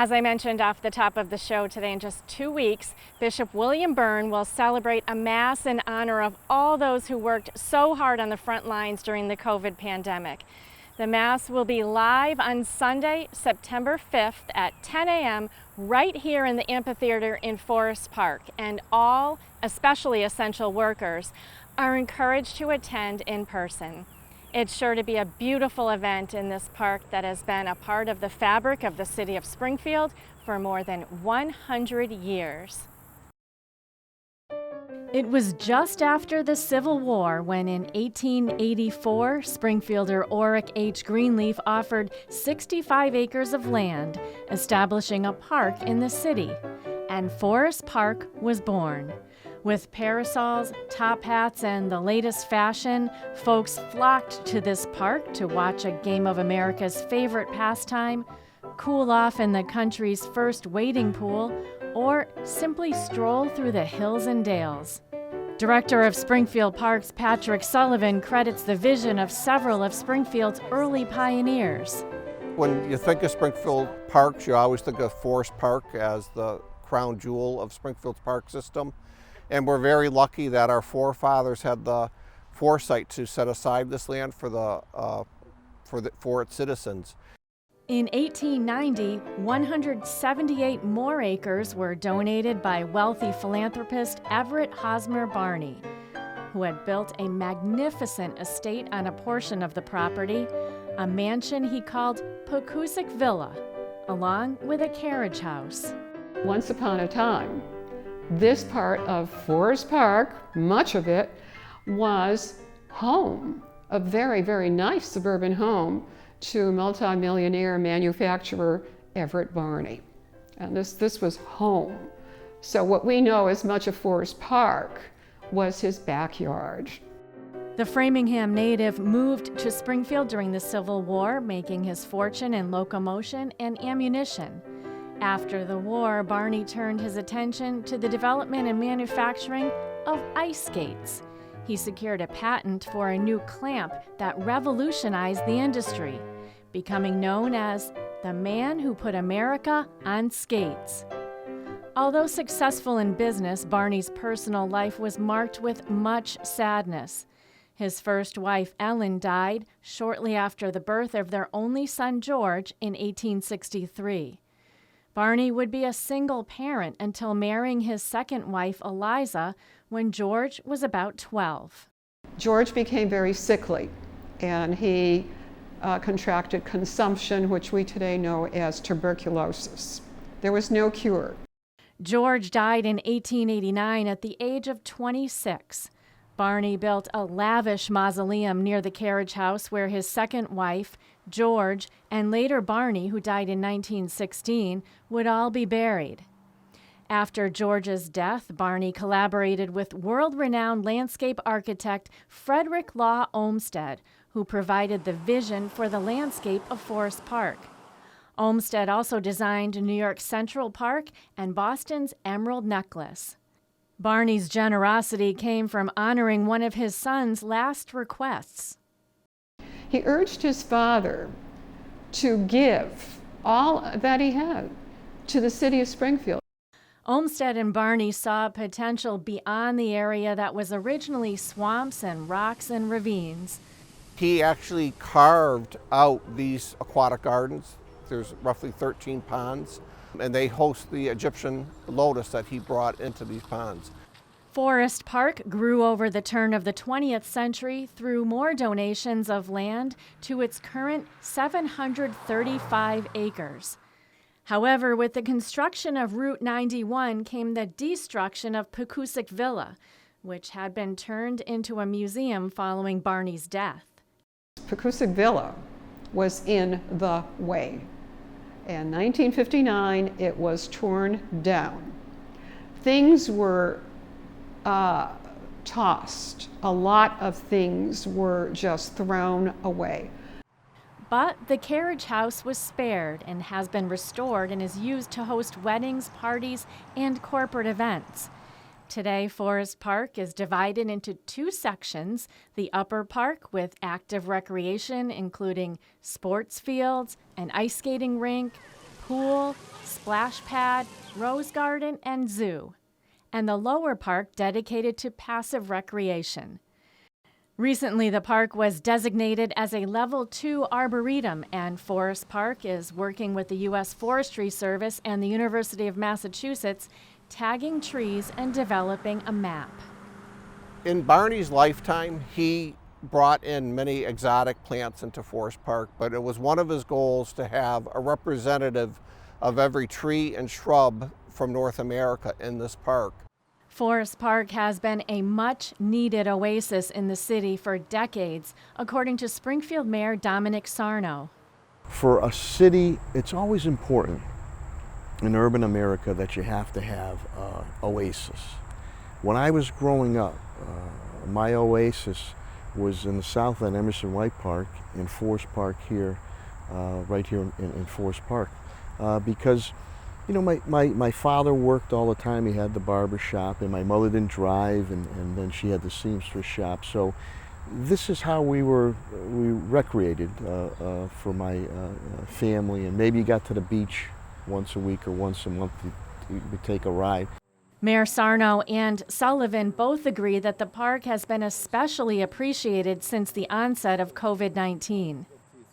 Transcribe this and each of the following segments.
As I mentioned off the top of the show today, in just 2 weeks, Bishop William Byrne will celebrate a Mass in honor of all those who worked so hard on the front lines during the COVID pandemic. The Mass will be live on Sunday, September 5th at 10 a.m. right here in the amphitheater in Forest Park, and all, especially essential workers, are encouraged to attend in person. It's sure to be a beautiful event in this park that has been a part of the fabric of the city of Springfield for more than 100 years. It was just after the Civil War when in 1884, Springfielder Oric H. Greenleaf offered 65 acres of land, establishing a park in the city, and Forest Park was born. With parasols, top hats, and the latest fashion, folks flocked to this park to watch a game of America's favorite pastime, cool off in the country's first wading pool, or simply stroll through the hills and dales. Director of Springfield Parks Patrick Sullivan credits the vision of several of Springfield's early pioneers. When you think of Springfield parks, you always think of Forest Park as the crown jewel of Springfield's park system. And we're very lucky that our forefathers had the foresight to set aside this land for its citizens. In 1890, 178 more acres were donated by wealthy philanthropist Everett Hosmer Barney, who had built a magnificent estate on a portion of the property, a mansion he called Pecusik Villa, along with a carriage house. Once upon a time, this part of Forest Park, much of it, was home, a very, very nice suburban home to multimillionaire manufacturer Everett Barney. And this was home. So what we know as much of Forest Park was his backyard. The Framingham native moved to Springfield during the Civil War, making his fortune in locomotion and ammunition. After the war, Barney turned his attention to the development and manufacturing of ice skates. He secured a patent for a new clamp that revolutionized the industry, becoming known as the man who put America on skates. Although successful in business, Barney's personal life was marked with much sadness. His first wife, Ellen, died shortly after the birth of their only son, George, in 1863. Barney would be a single parent until marrying his second wife, Eliza, when George was about 12. George became very sickly, and he contracted consumption, which we today know as tuberculosis. There was no cure. George died in 1889 at the age of 26. Barney built a lavish mausoleum near the carriage house where his second wife, George, and later Barney, who died in 1916, would all be buried. After George's death, Barney collaborated with world-renowned landscape architect Frederick Law Olmsted, who provided the vision for the landscape of Forest Park. Olmsted also designed New York's Central Park and Boston's Emerald Necklace. Barney's generosity came from honoring one of his son's last requests. He urged his father to give all that he had to the city of Springfield. Olmsted and Barney saw potential beyond the area that was originally swamps and rocks and ravines. He actually carved out these aquatic gardens. There's roughly 13 ponds, and they host the Egyptian lotus that he brought into these ponds. Forest Park grew over the turn of the 20th century through more donations of land to its current 735 acres. However, with the construction of Route 91 came the destruction of Pecusik Villa, which had been turned into a museum following Barney's death. Pecusik Villa was in the way. In 1959, it was torn down. Things were tossed. A lot of things were just thrown away. But the carriage house was spared and has been restored and is used to host weddings, parties, and corporate events. Today, Forest Park is divided into two sections: the upper park with active recreation, including sports fields, an ice skating rink, pool, splash pad, rose garden, and zoo, and the lower park dedicated to passive recreation. Recently, the park was designated as a Level 2 Arboretum, and Forest Park is working with the U.S. Forestry Service and the University of Massachusetts, tagging trees and developing a map. In Barney's lifetime, he brought in many exotic plants into Forest Park, but it was one of his goals to have a representative of every tree and shrub from North America in this park. Forest Park has been a much-needed oasis in the city for decades, according to Springfield Mayor Dominic Sarno. For a city, it's always important in urban America that you have to have an oasis. When I was growing up, my oasis was in the south end, Emerson White Park, in Forest Park here, right here in Forest Park, because you know, my father worked all the time. He had the barber shop, and my mother didn't drive, and then she had the seamstress shop. So this is how we recreated for my family, and maybe you got to the beach once a week or once a month to take a ride. Mayor Sarno and Sullivan both agree that the park has been especially appreciated since the onset of COVID-19.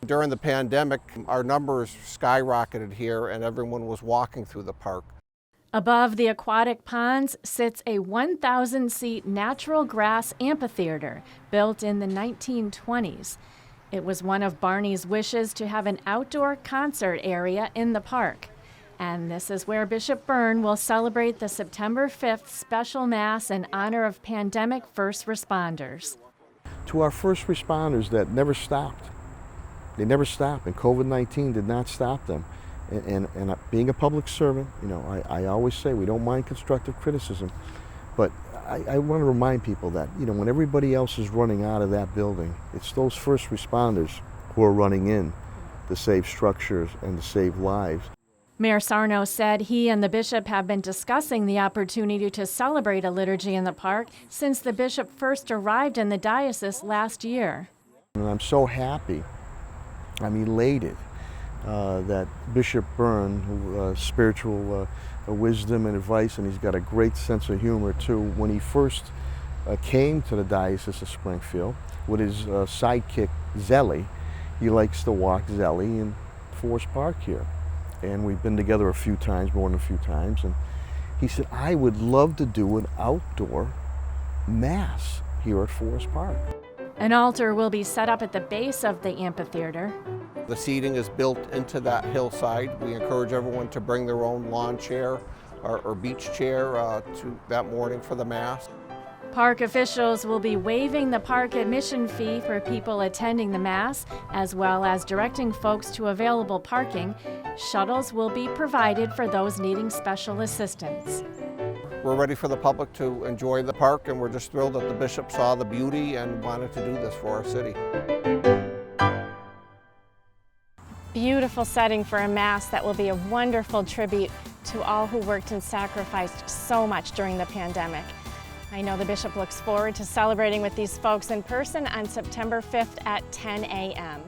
During the pandemic, our numbers skyrocketed here and everyone was walking through the park. Above the aquatic ponds sits a 1,000-seat natural grass amphitheater built in the 1920s. It was one of Barney's wishes to have an outdoor concert area in the park. And this is where Bishop Byrne will celebrate the September 5th special Mass in honor of pandemic first responders. To our first responders that never stopped. They never stopped, and COVID-19 did not stop them. And being a public servant, you know, I always say we don't mind constructive criticism, but I want to remind people that, you know, when everybody else is running out of that building, it's those first responders who are running in to save structures and to save lives. Mayor Sarno said he and the bishop have been discussing the opportunity to celebrate a liturgy in the park since the bishop first arrived in the diocese last year. And I'm so happy, I'm elated that Bishop Byrne, who spiritual wisdom and advice, and he's got a great sense of humor too. When he first came to the Diocese of Springfield with his sidekick Zelly, he likes to walk Zelly in Forest Park here. And we've been together a few times, more than a few times, and he said, I would love to do an outdoor Mass here at Forest Park. An altar will be set up at the base of the amphitheater. The seating is built into that hillside. We encourage everyone to bring their own lawn chair or beach chair to that morning for the Mass. Park officials will be waiving the park admission fee for people attending the Mass, as well as directing folks to available parking. Shuttles will be provided for those needing special assistance. We're ready for the public to enjoy the park, and we're just thrilled that the bishop saw the beauty and wanted to do this for our city. Beautiful setting for a Mass that will be a wonderful tribute to all who worked and sacrificed so much during the pandemic. I know the bishop looks forward to celebrating with these folks in person on September 5th at 10 a.m.